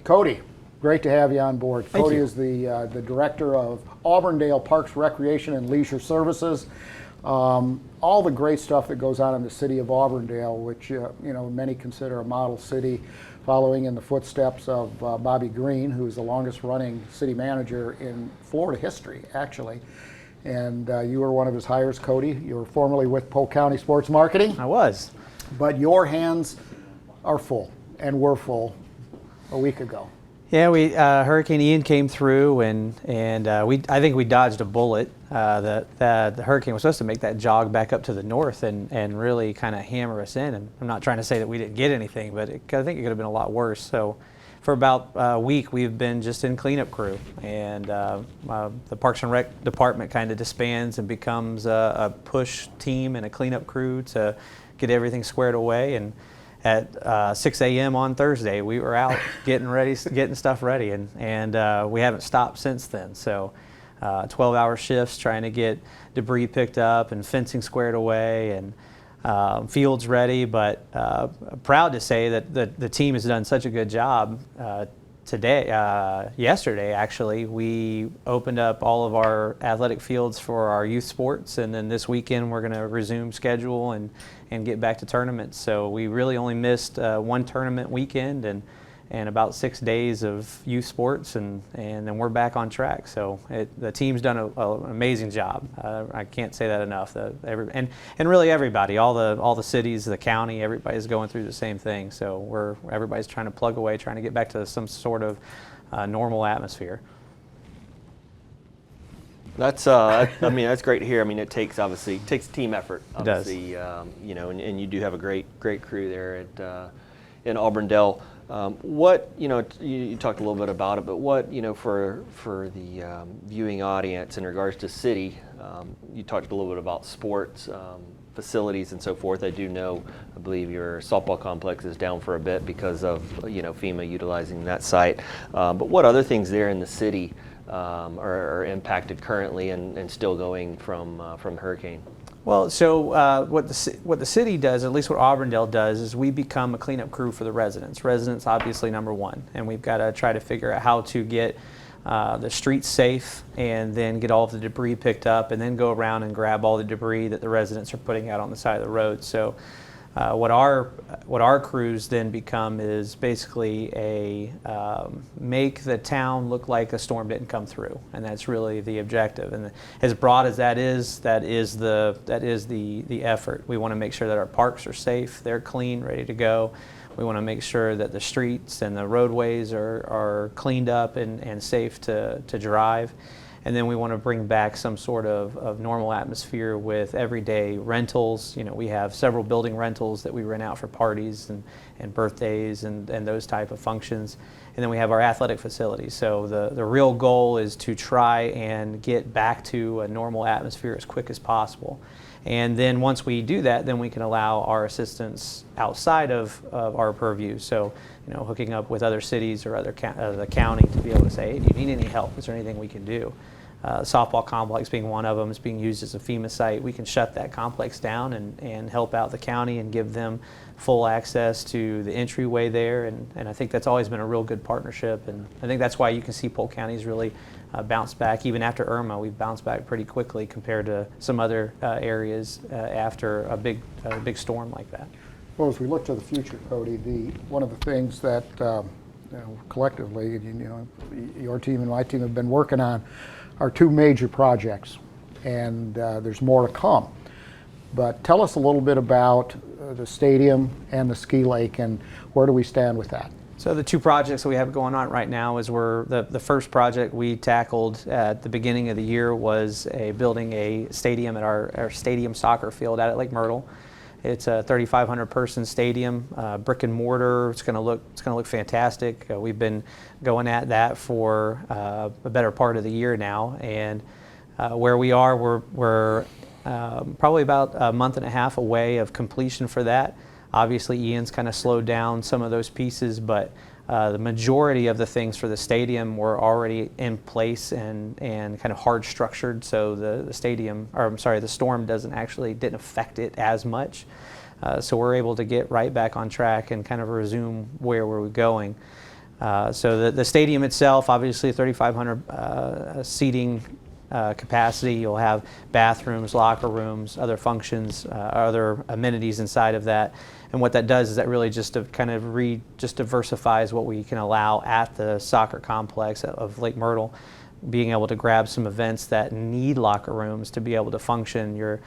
Cody, great to have you on board. Thank Cody you. is the Director of Auburndale Parks, Recreation, and Leisure Services. All the great stuff that goes on in the city of Auburndale, which many consider a model city, following in the footsteps of Bobby Green, who is the longest running city manager in Florida history, actually. And you were one of his hires, Cody. You were formerly with Polk County Sports Marketing. I was. But your hands are full, and were full a week ago. Yeah, Hurricane Ian came through, and I think we dodged a bullet. The hurricane was supposed to make that jog back up to the north and really kind of hammer us in. And I'm not trying to say that we didn't get anything, but I think it could have been a lot worse. So for about a week, we've been just in cleanup crew, and the Parks and Rec department kind of disbands and becomes a push team and a cleanup crew to get everything squared away. And at 6 a.m. on Thursday, we were out getting stuff ready, and we haven't stopped since then. So 12-hour shifts trying to get debris picked up and fencing squared away and fields ready. But proud to say that the team has done such a good job. Yesterday actually, we opened up all of our athletic fields for our youth sports, and then this weekend we're going to resume schedule and get back to tournaments. So we really only missed one tournament weekend and about 6 days of youth sports, and then we're back on track. So the team's done an amazing job. I can't say that enough. And really everybody, all the cities, the county, everybody's going through the same thing. So everybody's trying to plug away, trying to get back to some sort of normal atmosphere. That's that's great to hear. I mean, it takes team effort. Obviously, It does. And you do have a great crew there in Auburndale. What you talked a little bit about it, but what for the viewing audience in regards to city, you talked a little bit about sports facilities and so forth. I believe your softball complex is down for a bit because of FEMA utilizing that site. But what other things there in the city are impacted currently and still going from hurricane? Well, so what the city does, at least what Auburndale does, is we become a cleanup crew for the residents. Residents, obviously, number one, and we've got to try to figure out how to get the streets safe, and then get all of the debris picked up, and then go around and grab all the debris that the residents are putting out on the side of the road. So what our crews then become is basically make the town look like a storm didn't come through, and that's really the objective. And as broad as that is the effort. We want to make sure that our parks are safe, they're clean, ready to go. We want to make sure that the streets and the roadways are cleaned up and safe to drive. And then we want to bring back some sort of normal atmosphere with everyday rentals. We have several building rentals that we rent out for parties and birthdays and those type of functions. And then we have our athletic facilities. So the real goal is to try and get back to a normal atmosphere as quick as possible. And then once we do that, then we can allow our assistance outside of our purview. So, hooking up with other cities or the county to be able to say, hey, do you need any help? Is there anything we can do? Softball complex being one of them is being used as a FEMA site. We can shut that complex down and help out the county and give them full access to the entryway there. And I think that's always been a real good partnership. And I think that's why you can see Polk County's really bounced back. Even after Irma, we've bounced back pretty quickly compared to some other areas after a big storm like that. Well, as we look to the future, Cody, one of the things that collectively, your team and my team have been working on are two major projects, and there's more to come. But tell us a little bit about the stadium and the ski lake, and where do we stand with that? So the two projects that we have going on right now is the first project we tackled at the beginning of the year was building a stadium at our stadium soccer field out at Lake Myrtle. It's a 3,500 person stadium, brick and mortar. It's going to look fantastic. We've been going at that for a better part of the year now, and where we are, we're probably about a month and a half away of completion for that. Obviously, Ian's kind of slowed down some of those pieces, but the majority of the things for the stadium were already in place and kind of hard structured, so the storm didn't affect it as much. So we're able to get right back on track and kind of resume where we're going. So the stadium itself, obviously 3,500 seating capacity. You'll have bathrooms, locker rooms, other functions, other amenities inside of that. And what that does is that really just kind of just diversifies what we can allow at the soccer complex of Lake Myrtle, being able to grab some events that need locker rooms to be able to function,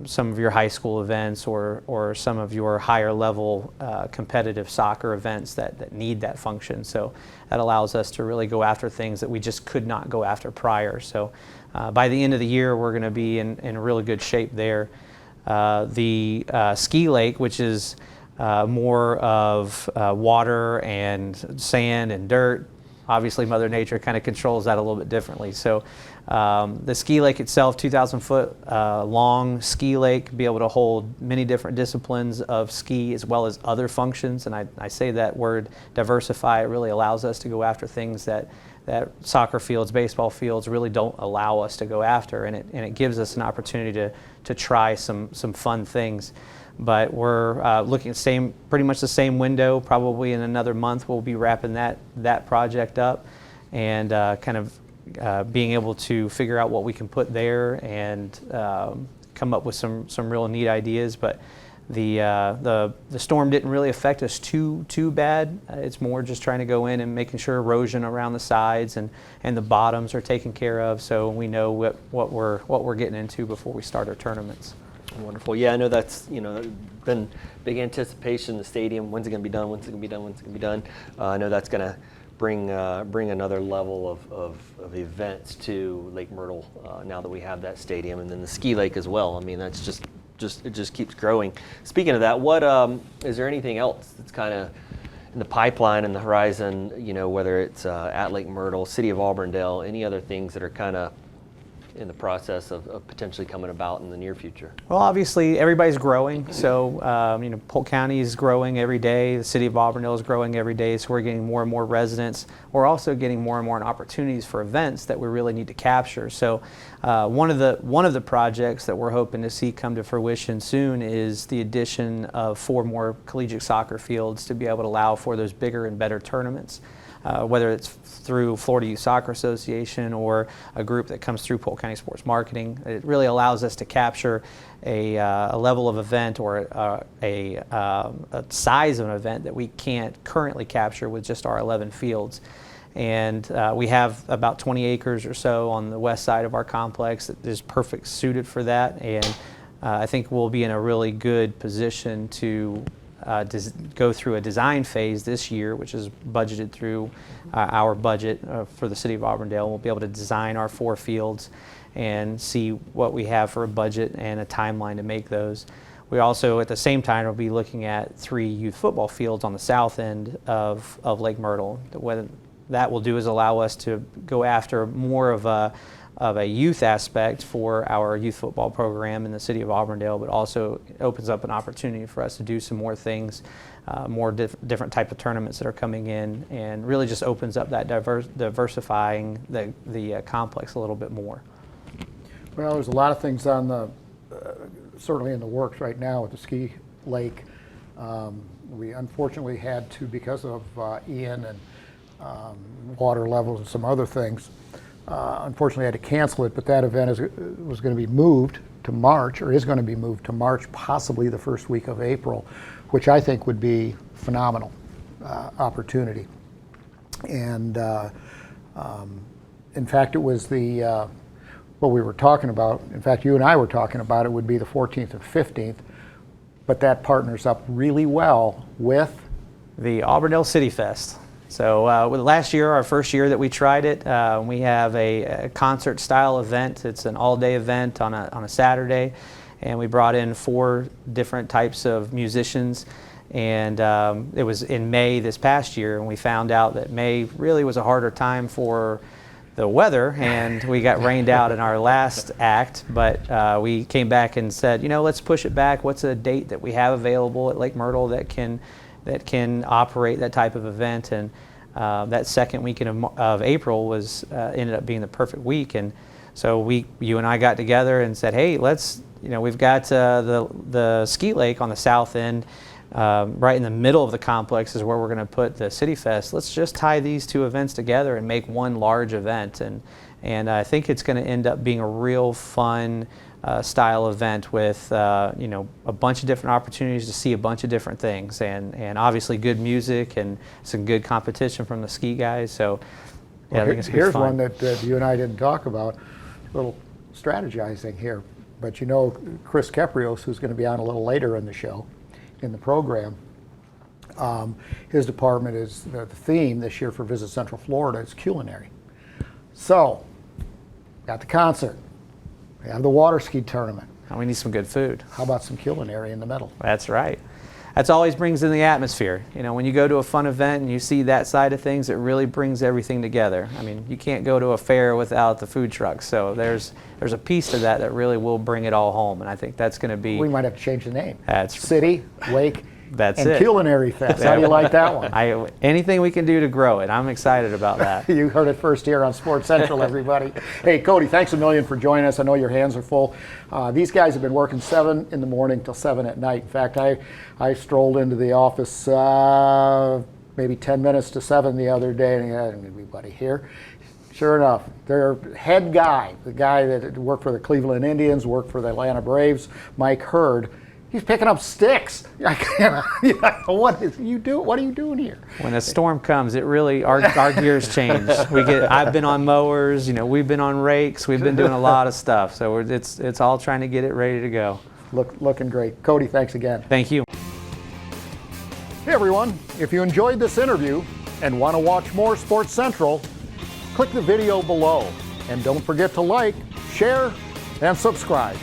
some of your high school events or some of your higher level competitive soccer events that need that function. So that allows us to really go after things that we just could not go after prior. So by the end of the year, we're going to be in really good shape there. The ski lake, which is more of water and sand and dirt, obviously Mother Nature kind of controls that a little bit differently. So the ski lake itself, 2,000-foot long ski lake, be able to hold many different disciplines of ski as well as other functions. And I say that word diversify. It really allows us to go after things that soccer fields, baseball fields really don't allow us to go after, and it gives us an opportunity to try some fun things. But we're looking at pretty much the same window. Probably in another month we'll be wrapping that project up, and kind of being able to figure out what we can put there and come up with some real neat ideas. But the storm didn't really affect us too bad. It's more just trying to go in and making sure erosion around the sides and the bottoms are taken care of, so we know what we're getting into before we start our tournaments. Wonderful. Yeah, I know that's been big anticipation. The stadium. When's it going to be done? When's it going to be done? When's it going to be done? I know that's going to bring another level of events to Lake Myrtle now that we have that stadium, and then the ski lake as well. I mean, that's it just keeps growing. Speaking of that, what is there anything else that's kind of in the pipeline and the horizon? Whether it's at Lake Myrtle, City of Auburndale, any other things that are kind of in the process of potentially coming about in the near future? Well, obviously everybody's growing, so Polk County is growing every day. The City of Auburndale is growing every day, so we're getting more and more residents. We're also getting more and more opportunities for events that we really need to capture. So one of the projects that we're hoping to see come to fruition soon is the addition of 4 more collegiate soccer fields to be able to allow for those bigger and better tournaments. Whether it's through Florida Youth Soccer Association or a group that comes through Polk County Sports Marketing. It really allows us to capture a level of event or a size of an event that we can't currently capture with just our 11 fields. And we have about 20 acres or so on the west side of our complex that is perfect suited for that. And I think we'll be in a really good position to go through a design phase this year, which is budgeted through our budget for the City of Auburndale. We'll be able to design our 4 fields and see what we have for a budget and a timeline to make those. We also, at the same time, will be looking at 3 youth football fields on the south end of Lake Myrtle. What that will do is allow us to go after more of a youth aspect for our youth football program in the City of Auburndale, but also opens up an opportunity for us to do some more things, more different type of tournaments that are coming in, and really just opens up that diversifying the complex a little bit more. Well, there's a lot of things on the certainly in the works right now with the ski lake. We unfortunately had to, because of Ian and water levels and some other things, unfortunately had to cancel it, but that event was going to be moved to March, or is going to be moved to March, possibly the first week of April, which I think would be phenomenal opportunity. And in fact, it was what we were talking about. In fact, you and I were talking about it would be the 14th and 15th, but that partners up really well with the Auburndale City Fest. So last year, our first year that we tried it, we have a concert-style event. It's an all-day event on a Saturday, and we brought in 4 different types of musicians. And it was in May this past year, and we found out that May really was a harder time for the weather, and we got rained out in our last act. But we came back and said, let's push it back. What's a date that we have available at Lake Myrtle that can operate that type of event? And that second weekend of April ended up being the perfect week. And so you and I got together and said, hey, let's, we've got the ski lake on the south end. right in the middle of the complex is where we're going to put the City Fest. Let's just tie these two events together and make one large event. And I think it's going to end up being a real fun style event with you know, a bunch of different opportunities to see a bunch of different things, and obviously good music and some good competition from the ski guys. So yeah, I think it's gonna be Here's fun. one that you and I didn't talk about, a little strategizing here. But you know, Chris Keprios, who's going to be on a little later in the show, in the program, his department is, the theme this year for Visit Central Florida is culinary. So, got the concert, we have the water ski tournament. And we need some good food. How about some culinary in the middle? That's right. That's always brings in the atmosphere. You know, when you go to a fun event and you see that side of things, it really brings everything together. I mean, you can't go to a fair without the food trucks. So there's a piece to that that really will bring it all home, and I think that's going to be. We might have to change the name. That's City, Wake, That's and it. Culinary Fest. How do you like that one? Anything we can do to grow it, I'm excited about that. You heard it first here on Sports Central, everybody. Hey, Cody, thanks a million for joining us. I know your hands are full. These guys have been working 7 in the morning till 7 at night. In fact, I strolled into the office maybe 10 minutes to 7 the other day, and I didn't anybody here. Sure enough, their head guy, the guy that worked for the Cleveland Indians, worked for the Atlanta Braves, Mike Hurd, he's picking up sticks. What are you doing here? When a storm comes, it really our gears change. I've been on mowers, you know, we've been on rakes, we've been doing a lot of stuff. So it's all trying to get it ready to go. Looking great. Cody, thanks again. Thank you. Hey everyone, if you enjoyed this interview and want to watch more Sports Central, click the video below. And don't forget to like, share, and subscribe.